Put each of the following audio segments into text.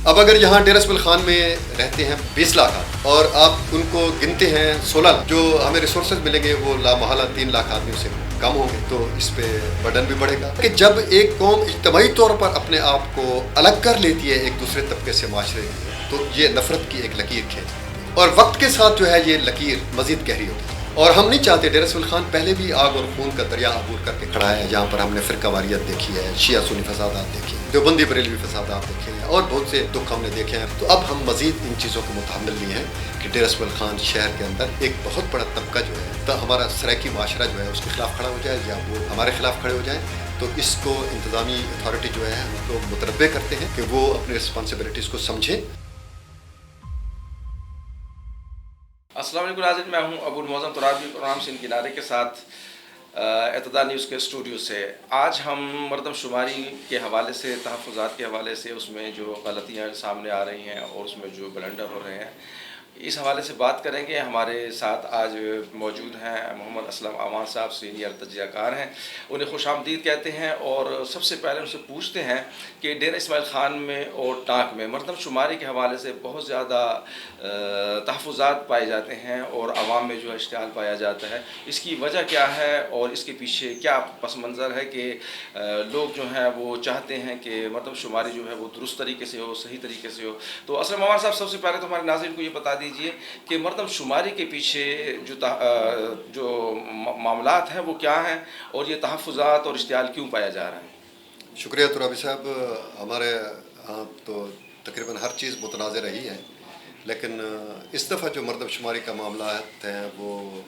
اب اگر یہاں ڈیرہ اسماعیل خان میں رہتے ہیں 20 لاکھ اور آپ ان کو گنتے ہیں 16 لاکھ، جو ہمیں ریسورسز ملیں گے وہ لامحالہ 3 لاکھ آدمیوں سے کم ہوں گے، تو اس پہ برڈن بھی بڑھے گا کہ جب ایک قوم اجتماعی طور پر اپنے آپ کو الگ کر لیتی ہے ایک دوسرے طبقے سے معاشرے کی، تو یہ نفرت کی ایک لکیر کھینچتی ہے اور وقت کے ساتھ جو ہے یہ لکیر مزید گہری ہوتی ہے۔ اور ہم نہیں چاہتے، ڈیرہ اسماعیل خان پہلے بھی آگ اور خون کا دریا عبور کر کے کھڑا ہے، جہاں پر ہم نے فرقہ واریت دیکھی ہے، شیعہ سنی فسادات دیکھے ہیں، دیوبندی بریلوی فسادات دیکھے ہیں اور بہت سے دکھ ہم نے دیکھے ہیں۔ تو اب ہم مزید ان چیزوں کو متحمل نہیں ہیں کہ ڈیرہ اسماعیل خان شہر کے اندر ایک بہت بڑا طبقہ جو ہے، تو ہمارا سرائکی معاشرہ جو ہے اس کے خلاف کھڑا ہو جائے یا وہ ہمارے خلاف کھڑے ہو جائیں۔ تو اس کو انتظامی اتھارٹی جو ہے ہم کو متنبع کرتے ہیں کہ وہ اپنی رسپانسبلٹیز کو سمجھیں۔ السلام علیکم ناظرین، میں ہوں ابو المعظم ترابی، پروگرام سے کنارے کے ساتھ اعتدال نیوز کے اسٹوڈیو سے۔ آج ہم مردم شماری کے حوالے سے، تحفظات کے حوالے سے، اس میں جو غلطیاں سامنے آ رہی ہیں اور اس میں جو بلنڈر ہو رہے ہیں، اس حوالے سے بات کریں گے۔ ہمارے ساتھ آج موجود ہیں محمد اسلم اعوان صاحب، سینئر تجزیہ کار ہیں، انہیں خوش آمدید کہتے ہیں اور سب سے پہلے ان سے پوچھتے ہیں کہ ڈیرہ اسماعیل خان میں اور ٹانک میں مردم شماری کے حوالے سے بہت زیادہ تحفظات پائے جاتے ہیں اور عوام میں جو ہے اشتعال پایا جاتا ہے، اس کی وجہ کیا ہے اور اس کے پیچھے کیا پس منظر ہے کہ لوگ جو ہیں وہ چاہتے ہیں کہ مردم شماری جو ہے وہ درست طریقے سے ہو، صحیح طریقے سے ہو۔ تو اسلم اعوان صاحب، سب سے پہلے تو ہمارے ناظرین کو یہ بتا دیجئے کہ مردم شماری کے پیچھے جو معاملات ہیں وہ کیا ہیں اور یہ تحفظات اور اشتعال کیوں پایا جا رہا ہے؟ شکریہ ترابی صاحب۔ ہمارے ہاں تو تقریباً ہر چیز متنازع رہی ہے، لیکن اس دفعہ جو مردم شماری کا معاملات ہیں وہ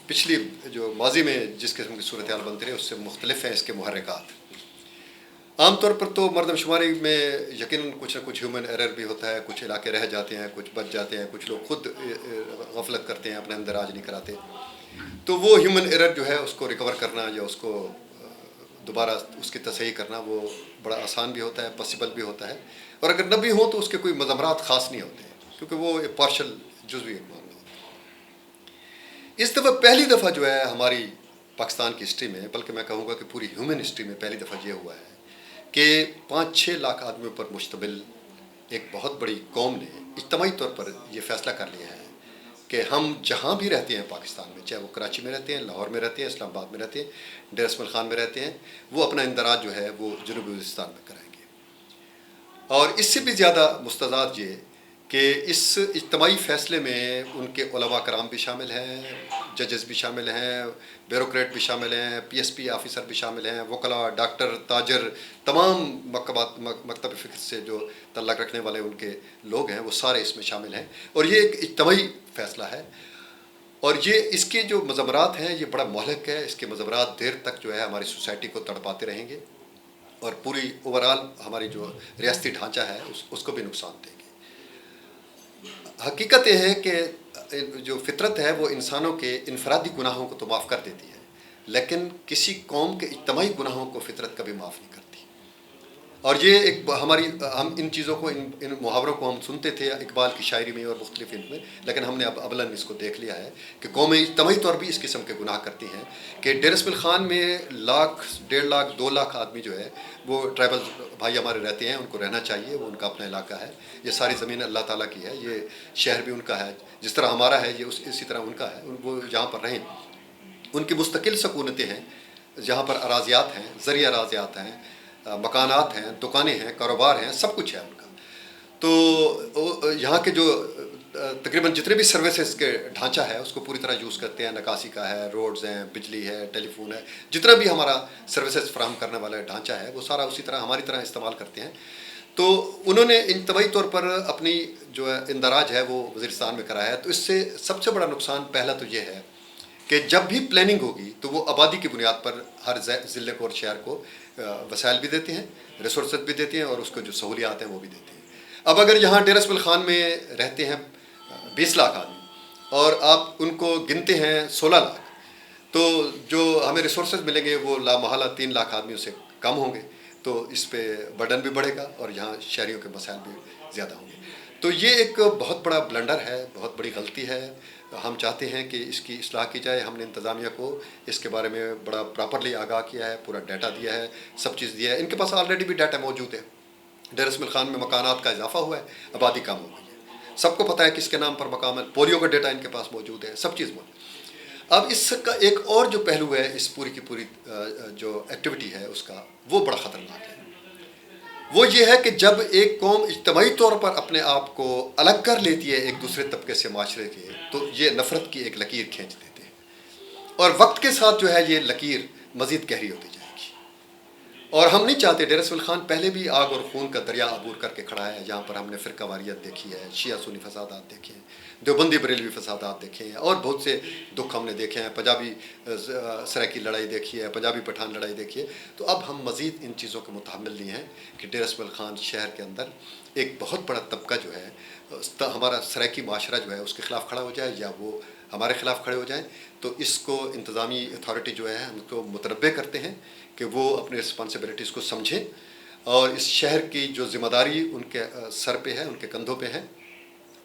پچھلی جو ماضی میں جس قسم کی صورتحال بنتی رہی اس سے مختلف ہیں۔ اس کے محرکات عام طور پر تو مردم شماری میں یقیناً کچھ نہ کچھ ہیومن ایرر بھی ہوتا ہے، کچھ علاقے رہ جاتے ہیں، کچھ بچ جاتے ہیں، کچھ لوگ خود غفلت کرتے ہیں، اپنے اندراج نہیں کراتے، تو وہ ہیومن ایرر جو ہے اس کو ریکور کرنا یا اس کو دوبارہ اس کی تصحیح کرنا وہ بڑا آسان بھی ہوتا ہے، پاسبل بھی ہوتا ہے، اور اگر نہ بھی ہوں تو اس کے کوئی مضمرات خاص نہیں ہوتے کیونکہ وہ پارشل جزوی معاملہ ہوتا ہے۔ اس دفعہ پہلی دفعہ جو ہے ہماری پاکستان کی ہسٹری میں، بلکہ میں کہوں گا کہ پوری ہیومن ہسٹری میں پہلی دفعہ یہ ہوا ہے کہ 5-6 لاکھ آدمیوں پر مشتمل ایک بہت بڑی قوم نے اجتماعی طور پر یہ فیصلہ کر لیا ہے کہ ہم جہاں بھی رہتے ہیں پاکستان میں، چاہے وہ کراچی میں رہتے ہیں، لاہور میں رہتے ہیں، اسلام آباد میں رہتے ہیں، ڈیرہ اسماعیل خان میں رہتے ہیں، وہ اپنا اندراج جو ہے وہ جنوبی وزیرستان میں کرائیں گے۔ اور اس سے بھی زیادہ مستضاد یہ کہ اس اجتماعی فیصلے میں ان کے علماء کرام بھی شامل ہیں، ججز بھی شامل ہیں، بیوروکریٹ بھی شامل ہیں، پی ایس پی آفیسر بھی شامل ہیں، وکلاء، ڈاکٹر، تاجر، تمام مکتب فکر سے جو تعلق رکھنے والے ان کے لوگ ہیں وہ سارے اس میں شامل ہیں، اور یہ ایک اجتماعی فیصلہ ہے۔ اور یہ اس کے جو مضمرات ہیں یہ بڑا مہلک ہے، اس کے مضمرات دیر تک جو ہے ہماری سوسائٹی کو تڑپاتے رہیں گے اور پوری اوورال ہماری جو ریاستی ڈھانچہ ہے اس کو بھی نقصان دیں گے۔ حقیقت یہ ہے کہ جو فطرت ہے وہ انسانوں کے انفرادی گناہوں کو تو معاف کر دیتی ہے، لیکن کسی قوم کے اجتماعی گناہوں کو فطرت کبھی معاف نہیں کرتی۔ اور یہ ایک ہم ان چیزوں کو، ان محاوروں کو ہم سنتے تھے اقبال کی شاعری میں اور مختلف ان میں، لیکن ہم نے اب ابلاً اس کو دیکھ لیا ہے کہ قومیں اجتماعی طور بھی اس قسم کے گناہ کرتی ہیں کہ ڈیرہ اسماعیل خان میں 1.5 لاکھ 2 لاکھ آدمی جو ہے وہ ٹرائبل بھائی ہمارے رہتے ہیں، ان کو رہنا چاہیے، وہ ان کا اپنا علاقہ ہے، یہ ساری زمین اللہ تعالیٰ کی ہے، یہ شہر بھی ان کا ہے، جس طرح ہمارا ہے یہ اسی طرح ان کا ہے، وہ جہاں پر رہیں ان کی مستقل سکونتیں ہیں، جہاں پر اراضیات ہیں، زرعی اراضیات ہیں، مکانات ہیں، دکانیں ہیں، کاروبار ہیں، سب کچھ ہے ان کا۔ تو یہاں کے جو تقریباً جتنے بھی سروسز کے ڈھانچہ ہے اس کو پوری طرح یوز کرتے ہیں، نکاسی کا ہے، روڈز ہیں، بجلی ہے، ٹیلی فون ہے، جتنا بھی ہمارا سروسز فراہم کرنے والا ڈھانچہ ہے وہ سارا اسی طرح ہماری طرح استعمال کرتے ہیں۔ تو انہوں نے اجتماعی طور پر اپنی جو ہے اندراج ہے وہ وزیرستان میں کرایا ہے، تو اس سے سب سے بڑا نقصان پہلا تو یہ ہے کہ جب بھی پلاننگ ہوگی تو وہ آبادی کی بنیاد پر ہر ضلع کو اور شہر کو وسائل بھی دیتے ہیں، ریسورسز بھی دیتے ہیں اور اس کو جو سہولیات ہیں وہ بھی دیتے ہیں۔ اب اگر یہاں ڈیرہ اسماعیل خان میں رہتے ہیں 20 لاکھ آدمی اور آپ ان کو گنتے ہیں 16 لاکھ، تو جو ہمیں ریسورسز ملیں گے وہ لامحالہ 3 لاکھ آدمیوں سے کم ہوں گے، تو اس پہ برڈن بھی بڑھے گا اور یہاں شہریوں کے مسائل بھی زیادہ ہوں گے۔ تو یہ ایک بہت بڑا بلنڈر ہے، بہت بڑی غلطی ہے۔ ہم چاہتے ہیں کہ اس کی اصلاح کی جائے۔ ہم نے انتظامیہ کو اس کے بارے میں بڑا پراپرلی آگاہ کیا ہے، پورا ڈیٹا دیا ہے، سب چیز دیا ہے، ان کے پاس آلریڈی بھی ڈیٹا موجود ہے، ڈیر اسماعیل خان میں مکانات کا اضافہ ہوا ہے, آبادی کم ہو گئی ہے, سب کو پتہ ہے کس کے نام پر مقام ہے, پولیو کا ڈیٹا ان کے پاس موجود ہے, سب چیز موجود ہے. اب اس کا ایک اور جو پہلو ہے اس پوری کی پوری جو ایکٹیویٹی ہے اس کا, وہ بڑا خطرناک ہے. وہ یہ ہے کہ جب ایک قوم اجتماعی طور پر اپنے آپ کو الگ کر لیتی ہے ایک دوسرے طبقے سے معاشرے کے, تو یہ نفرت کی ایک لکیر کھینچ دیتے ہیں, اور وقت کے ساتھ جو ہے یہ لکیر مزید گہری ہوتی جائے گی. اور ہم نہیں چاہتے, ڈیر اسماعیل خان پہلے بھی آگ اور خون کا دریا عبور کر کے کھڑا ہے, جہاں پر ہم نے فرقہ واریت دیکھی ہے, شیعہ سنی فسادات دیکھے ہیں, دیوبندی بریلوی فسادات دیکھے ہیں, اور بہت سے دکھ ہم نے دیکھے ہیں, پنجابی سرائکی لڑائی دیکھی ہے, پنجابی پٹھان لڑائی دیکھی ہے. تو اب ہم مزید ان چیزوں کے متحمل نہیں ہیں کہ ڈیر اسماعیل خان شہر کے اندر ایک بہت بڑا طبقہ جو ہے, ہمارا سرائکی معاشرہ جو ہے اس کے خلاف کھڑا ہو جائے, یا وہ ہمارے خلاف کھڑے ہو جائیں. تو اس کو انتظامی اتھارٹی جو ہے ہم کو متنبع کرتے ہیں کہ وہ اپنی رسپانسبلٹیز کو سمجھیں, اور اس شہر کی جو ذمہ داری ان کے سر پہ ہے, ان کے کندھوں پہ ہے,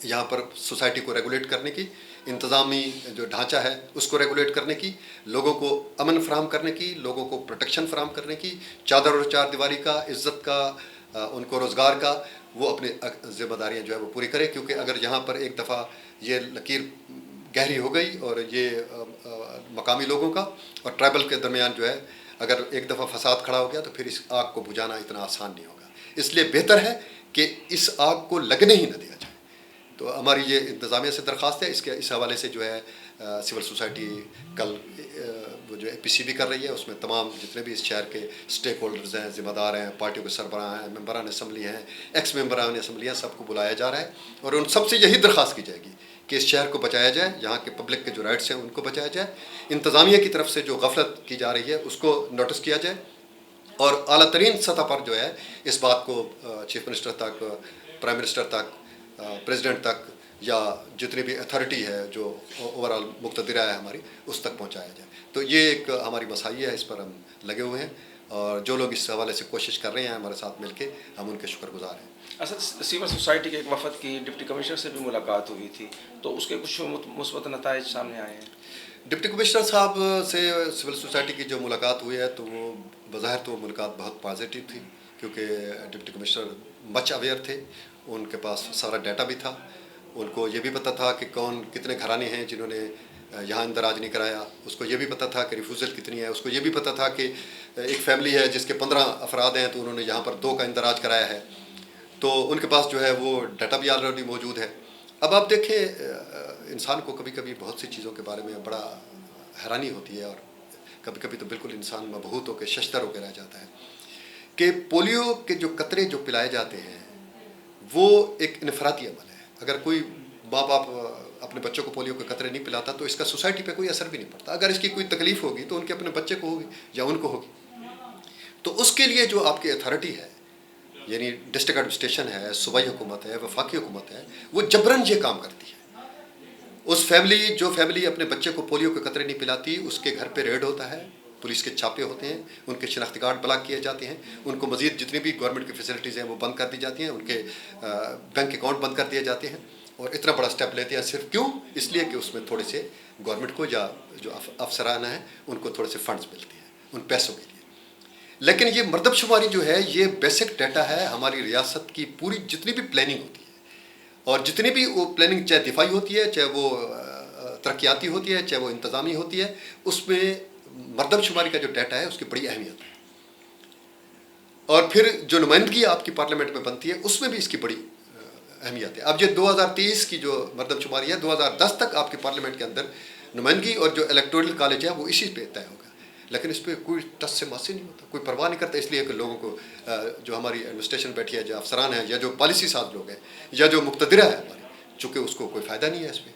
یہاں پر سوسائٹی کو ریگولیٹ کرنے کی, انتظامی جو ڈھانچہ ہے اس کو ریگولیٹ کرنے کی, لوگوں کو امن فراہم کرنے کی, لوگوں کو پروٹیکشن فراہم کرنے کی, چادر اور چار دیواری کا, عزت کا, ان کو روزگار کا, وہ اپنی ذمہ داریاں جو ہے وہ پوری کرے. کیونکہ اگر یہاں پر ایک دفعہ یہ لکیر گہری ہو گئی, اور یہ مقامی لوگوں کا اور ٹرائبل کے درمیان جو ہے اگر ایک دفعہ فساد کھڑا ہو گیا, تو پھر اس آگ کو بجھانا اتنا آسان نہیں ہوگا. اس لیے بہتر ہے کہ اس آگ کو لگنے ہی نہ دیا جائے. تو ہماری یہ انتظامیہ سے درخواست ہے. اس حوالے سے جو ہے سول سوسائٹی کل وہ جو پی سی بی کر رہی ہے, اس میں تمام جتنے بھی اس شہر کے اسٹیک ہولڈرز ہیں, ذمہ دار ہیں, پارٹیوں کے سربراہ ہیں, ممبران اسمبلی ہیں, ایکس ممبران اسمبلی ہیں, سب کو بلایا جا رہا ہے, اور ان سب سے یہی درخواست کی جائے گی کہ اس شہر کو بچایا جائے, یہاں کے پبلک کے جو رائٹس ہیں ان کو بچایا جائے, انتظامیہ کی طرف سے جو غفلت کی جا رہی ہے اس کو نوٹس کیا جائے, اور اعلیٰ ترین سطح پر جو ہے اس بات کو چیف منسٹر تک, پرائم منسٹر تک, پریزیڈنٹ تک, یا جتنی بھی اتھارٹی ہے جو اوورال مقتدرہ ہے ہماری, اس تک پہنچایا جائے. تو یہ ایک ہماری مساعی ہے, اس پر ہم لگے ہوئے ہیں, اور جو لوگ اس حوالے سے کوشش کر رہے ہیں ہمارے ساتھ مل کے, ہم ان کے شکر گزار ہیں. اصل سول سوسائٹی کے ایک وفد کی ڈپٹی کمشنر سے بھی ملاقات ہوئی تھی, تو اس کے کچھ مثبت نتائج سامنے آئے ہیں. ڈپٹی کمشنر صاحب سے سول سوسائٹی کی جو ملاقات ہوئی ہے, تو وہ بظاہر تو ملاقات بہت پازیٹیو تھی, کیونکہ ڈپٹی کمشنر مچ اویئر تھے, ان کے پاس سارا ڈیٹا بھی تھا, ان کو یہ بھی پتہ تھا کہ کون کتنے گھرانے ہیں جنہوں نے یہاں اندراج نہیں کرایا, اس کو یہ بھی پتہ تھا کہ ریفیوزل کتنی ہے, اس کو یہ بھی پتہ تھا کہ ایک فیملی ہے جس کے 15 افراد ہیں, تو انہوں نے یہاں پر 2 کا اندراج کرایا ہے. تو ان کے پاس جو ہے وہ ڈیٹا بھی آلریڈی موجود ہے. اب آپ دیکھیں, انسان کو کبھی کبھی بہت سی چیزوں کے بارے میں بڑا حیرانی ہوتی ہے, اور کبھی کبھی تو بالکل انسان مبہوت ہو کے ششدر ہو کے رہ جاتا ہے, کہ پولیو کے جو قطرے جو پلائے جاتے ہیں وہ ایک انفرادی عمل ہے. اگر کوئی ماں باپ اپنے بچوں کو پولیو کے قطرے نہیں پلاتا تو اس کا سوسائٹی پہ کوئی اثر بھی نہیں پڑتا. اگر اس کی کوئی تکلیف ہوگی تو ان کے اپنے بچے کو ہوگی یا ان کو ہوگی. تو اس کے لیے جو آپ کی اتھارٹی ہے, یعنی ڈسٹرکٹ ایڈمنسٹریشن ہے, صوبائی حکومت ہے, وفاقی حکومت ہے, وہ جبراً یہ کام کرتی ہے. اس جو فیملی اپنے بچے کو پولیو کے قطرے نہیں پلاتی, اس کے گھر پہ ریڈ ہوتا ہے, پولیس کے چھاپے ہوتے ہیں, ان کے شناختی کارڈ بلاک کیے جاتے ہیں, ان کو مزید جتنی بھی گورنمنٹ کی فیسلٹیز ہیں وہ بند کر دی جاتی ہیں, ان کے بینک اکاؤنٹ بند کر دیے جاتے ہیں. اور اتنا بڑا سٹیپ لیتے ہیں صرف کیوں؟ اس لیے کہ اس میں تھوڑے سے گورنمنٹ کو یا جو افسران ہیں ان کو تھوڑے سے فنڈز ملتے ہیں ان پیسوں کے لیے. لیکن یہ مردم شماری جو ہے یہ بیسک ڈیٹا ہے ہماری ریاست کی پوری جتنی بھی پلاننگ ہوتی ہے, اور جتنی بھی وہ پلاننگ چاہے دفاعی ہوتی ہے, چاہے وہ ترقیاتی ہوتی ہے, چاہے وہ انتظامی ہوتی ہے, اس میں مردم شماری کا جو ڈیٹا ہے اس کی بڑی اہمیت ہے. اور پھر جو نمائندگی آپ کی پارلیمنٹ میں بنتی ہے اس میں بھی اس کی بڑی اہمیت ہے. اب یہ 2023 کی جو مردم شماری ہے, 2010 تک آپ کی پارلیمنٹ کے اندر نمائندگی اور جو الیکٹورل کالج ہے وہ اسی پہ طے ہوگا, لیکن اس پہ کوئی ٹس سے مس نہیں ہوتا, کوئی پرواہ نہیں کرتا. اس لیے کہ لوگوں کو جو ہماری ایڈمنسٹریشن بیٹھی ہے, جو افسران ہیں یا جو پالیسی ساز لوگ ہیں یا جو مقتدرہ ہے ہماری, چونکہ اس کو کوئی فائدہ نہیں ہے اس میں,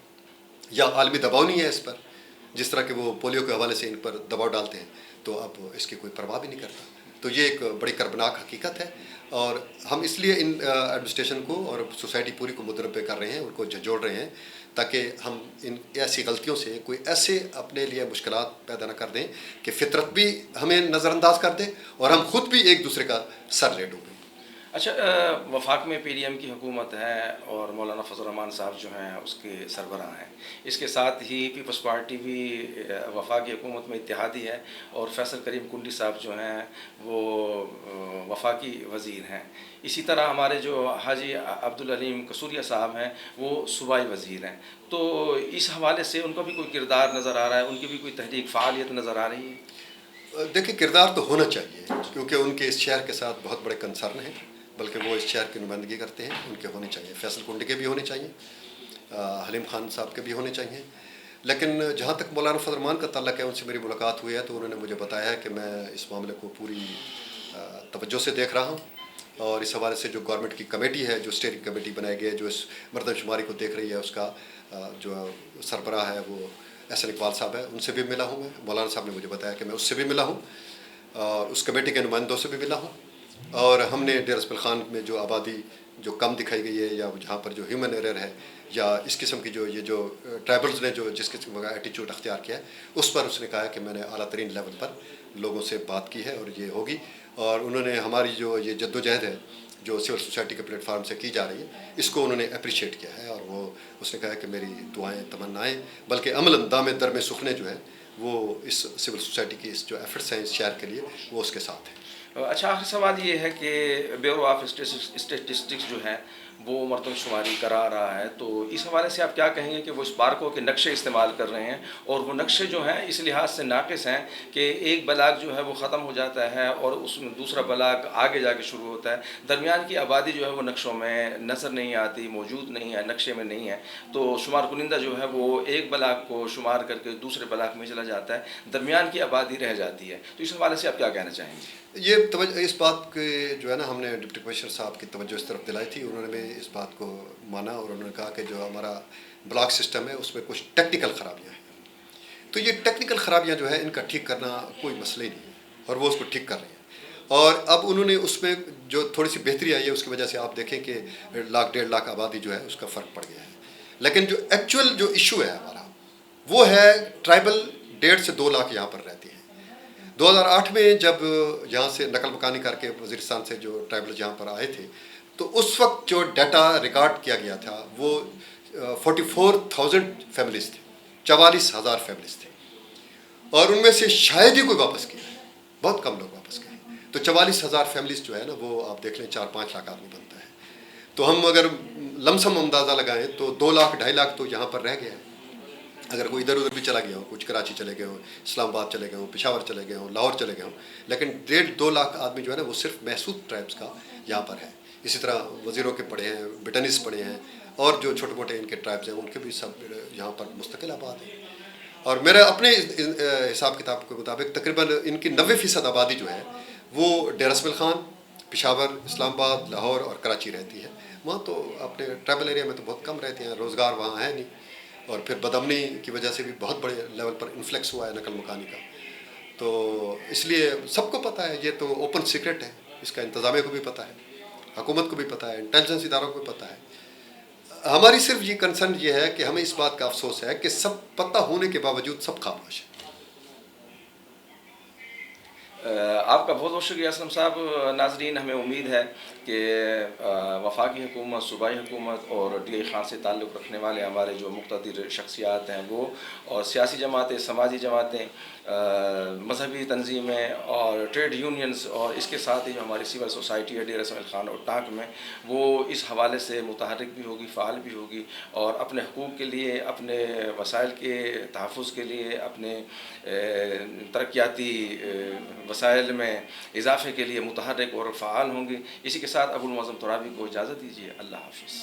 یا عالمی دباؤ نہیں ہے اس پر, جس طرح کہ وہ پولیو کے حوالے سے ان پر دباؤ ڈالتے ہیں, تو اب اس کی کوئی پرواہ بھی نہیں کرتا. تو یہ ایک بڑی کربناک حقیقت ہے, اور ہم اس لیے ان ایڈمنسٹریشن کو اور سوسائٹی پوری کو متنبع کر رہے ہیں, ان کو جھنجھوڑ رہے ہیں, تاکہ ہم ان ایسی غلطیوں سے کوئی ایسے اپنے لیے مشکلات پیدا نہ کر دیں کہ فطرت بھی ہمیں نظر انداز کر دے اور ہم خود بھی ایک دوسرے کا سر لے ڈوبیں. اچھا، وفاق میں پی ڈی ایم کی حکومت ہے اور مولانا فضل الرحمان صاحب جو ہیں اس کے سربراہ ہیں. اس کے ساتھ ہی پیپلز پارٹی بھی وفاقی حکومت میں اتحادی ہے اور فیصل کریم کنڈی صاحب جو ہیں وہ وفاقی وزیر ہیں. اسی طرح ہمارے جو حاجی عبدالعلیم قصوریہ صاحب ہیں وہ صوبائی وزیر ہیں. تو اس حوالے سے ان کا بھی کوئی کردار نظر آ رہا ہے، ان کی بھی کوئی تحریک فعالیت نظر آ رہی ہے؟ دیکھیں، کردار تو ہونا چاہیے کیونکہ ان کے اس شہر کے ساتھ بہت بڑے کنسرن ہیں، بلکہ وہ اس شہر کی نمائندگی کرتے ہیں. ان کے ہونے چاہیے، فیصل کنڈی کے بھی ہونے چاہیے، حلیم خان صاحب کے بھی ہونے چاہیے. لیکن جہاں تک مولانا فضل الرحمان کا تعلق ہے، ان سے میری ملاقات ہوئی ہے تو انہوں نے مجھے بتایا ہے کہ میں اس معاملے کو پوری توجہ سے دیکھ رہا ہوں، اور اس حوالے سے جو گورنمنٹ کی کمیٹی ہے، جو اسٹیئرنگ کمیٹی بنائی گئی ہے جو اس مردم شماری کو دیکھ رہی ہے، اس کا جو سربراہ ہے وہ احسن اقبال صاحب ہے، ان سے بھی ملا ہوں. میں مولانا صاحب نے مجھے بتایا کہ میں اس سے بھی ملا ہوں اور اس کمیٹی کے نمائندوں سے بھی ملا ہوں. اور ہم نے ڈیر اسماعیل خان میں جو آبادی جو کم دکھائی گئی ہے، یا جہاں پر جو ہیومن ایرر ہے، یا اس قسم کی جو ٹرائبلز نے جو جس قسم کا ایٹیچیوڈ اختیار کیا ہے، اس پر اس نے کہا کہ میں نے اعلیٰ ترین لیول پر لوگوں سے بات کی ہے اور یہ ہوگی. اور انہوں نے ہماری جو یہ جد و جہد ہے جو سول سوسائٹی کے پلیٹ فارم سے کی جا رہی ہے، اس کو انہوں نے اپریشیٹ کیا ہے. اور وہ اس نے کہا کہ میری دعائیں تمنائیں بلکہ عملاً دام در میں سخنے جو ہے وہ اس سول سوسائٹی کی اس جو ایفرٹس ہیں اس شہر کے لیے وہ اس کے ساتھ ہیں. اچھا، آخری سوال یہ ہے کہ بیورو آف اسٹیٹسٹکس جو ہے وہ مردم شماری کرا رہا ہے، تو اس حوالے سے آپ کیا کہیں گے کہ وہ اس بارکو کے نقشے استعمال کر رہے ہیں اور وہ نقشے جو ہیں اس لحاظ سے ناقص ہیں کہ ایک بلاک جو ہے وہ ختم ہو جاتا ہے اور اس میں دوسرا بلاک آگے جا کے شروع ہوتا ہے، درمیان کی آبادی جو ہے وہ نقشوں میں نظر نہیں آتی، موجود نہیں ہے، نقشے میں نہیں ہے، تو شمار کنندہ جو ہے وہ ایک بلاک کو شمار کر کے دوسرے بلاک میں چلا جاتا ہے، درمیان کی آبادی رہ جاتی ہے. تو اس حوالے سے آپ کیا کہنا چاہیں گے؟ یہ توجہ اس بات کے جو ہے نا، ہم نے ڈپٹی کمشنر صاحب کی توجہ اس طرف دلائی تھی. انہوں نے بھی اس بات کو مانا اور انہوں نے کہا کہ جو ہمارا بلاک سسٹم ہے اس میں کچھ ٹیکنیکل خرابیاں ہیں. تو یہ ٹیکنیکل خرابیاں جو ہے ان کا ٹھیک کرنا کوئی مسئلہ ہی نہیں ہے اور وہ اس کو ٹھیک کر رہے ہیں. اور اب انہوں نے اس میں جو تھوڑی سی بہتری آئی ہے اس کی وجہ سے آپ دیکھیں کہ 1.5 لاکھ آبادی جو ہے اس کا فرق پڑ گیا ہے. لیکن جو ایکچوئل جو ایشو ہے ہمارا وہ ہے ٹرائبل 1.5 سے 2 لاکھ یہاں پر رہتی ہیں. 2008 میں جب یہاں سے نقل مکانی کر کے وزیرستان سے جو ٹرائبل یہاں پر آئے تھے تو اس وقت جو ڈیٹا ریکارڈ کیا گیا تھا وہ 44,000 فیملیز تھے، 44,000 فیملیز تھے، اور ان میں سے شاید ہی کوئی واپس کیا ہے، بہت کم لوگ واپس گئے. تو 44,000 فیملیز جو ہے نا وہ آپ دیکھ لیں 4-5 لاکھ آدمی بنتا ہے. تو ہم اگر لمسم اندازہ لگائیں تو 2 لاکھ 2.5 لاکھ تو یہاں پر رہ گیا ہے. اگر کوئی ادھر ادھر بھی چلا گیا ہو، کچھ کراچی چلے گئے ہوں، اسلام آباد چلے گئے ہوں، پشاور چلے گئے ہوں، لاہور چلے گئے ہوں، لیکن 1.5-2 لاکھ آدمی جو ہے نا وہ صرف محسوس ٹرائبس کا یہاں پر ہے. اسی طرح وزیروں کے پڑے ہیں، بٹنیز پڑے ہیں، اور جو چھوٹے موٹے ان کے ٹرائبس ہیں ان کے بھی سب یہاں پر مستقل آباد ہیں. اور میرا اپنے حساب کتاب کے مطابق تقریباً ان کی 90% آبادی جو ہے وہ ڈیر اسماعیل خان، پشاور، اسلام آباد، لاہور اور کراچی رہتی ہے. وہاں تو اپنے ٹرائبل ایریا میں تو بہت کم رہتے ہیں، روزگار وہاں ہے نہیں، اور پھر بدامنی کی وجہ سے بھی بہت بڑے لیول پر انفلیکس ہوا ہے نقل مکانی کا. تو اس لیے سب کو پتہ ہے، یہ تو اوپن سیکرٹ ہے، اس کا انتظامیہ کو بھی پتہ ہے، حکومت کو بھی پتہ ہے، انٹیلیجنس اداروں کو بھی پتہ ہے. ہماری صرف یہ کنسرن یہ ہے کہ ہمیں اس بات کا افسوس ہے کہ سب پتہ ہونے کے باوجود سب خاموش ہیں. آپ کا بہت بہت شکریہ اسلم صاحب. ناظرین، ہمیں امید ہے کہ وفاقی حکومت، صوبائی حکومت اور ڈی خان سے تعلق رکھنے والے ہمارے جو مقتدر شخصیات ہیں وہ، اور سیاسی جماعتیں، سماجی جماعتیں، مذہبی تنظیمیں اور ٹریڈ یونینز، اور اس کے ساتھ ہی جو ہماری سول سوسائٹی ہے ڈیر اسماعیل خان اور ٹانک میں، وہ اس حوالے سے متحرک بھی ہوگی، فعال بھی ہوگی، اور اپنے حقوق کے لیے، اپنے وسائل کے تحفظ کے لیے، اپنے ترقیاتی وسائل میں اضافے کے لیے متحرک اور فعال ہوں گی. اسی کے ساتھ ابو المعظم ترابی کو اجازت دیجیے. اللہ حافظ.